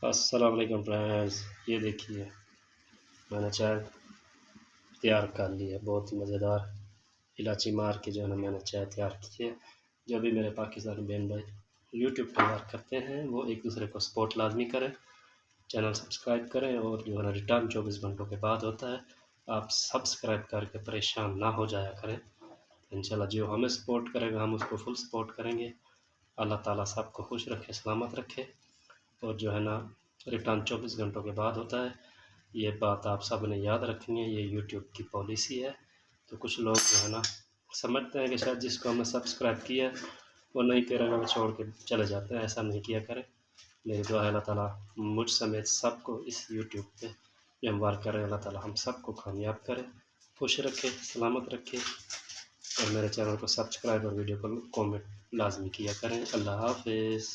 अस्सलाम वालेकुम फ्रेंड्स। ये देखिए मैंने चाय तैयार कर ली है, बहुत ही मज़ेदार इलायची मार के जो है ना मैंने चाय तैयार की है। जो भी मेरे पाकिस्तानी बहन भाई यूट्यूब तैयार करते हैं वो एक दूसरे को सपोर्ट लाजमी करें, चैनल सब्सक्राइब करें और जो है ना रिटर्न 24 घंटों के बाद होता है। आप सब्सक्राइब करके परेशान ना हो जाया करें। इंशाल्लाह जो हमें सपोर्ट करेगा हम उसको फुल सपोर्ट करेंगे। अल्लाह ताला सबको खुश रखे, सलामत रखे। और जो है ना रिटर्न 24 घंटों के बाद होता है। ये बात आप सब ने याद रखनी है, ये यूट्यूब की पॉलिसी है। तो कुछ लोग जो है ना समझते हैं कि शायद जिसको हमने सब्सक्राइब किया है वो नहीं करेगा, वो छोड़ के चले जाते हैं। ऐसा नहीं किया करें। मेरी दुआ है अल्लाह ताला मुझ समेत सबको इस यूट्यूब पे जो हम वर्क कर रहे हैं अल्लाह ताला हम सबको कामयाब करे, खुश रखे, सलामत रखे। और मेरे चैनल को सब्सक्राइब और वीडियो को कमेंट लाजमी किया करें। अल्लाह हाफिज़।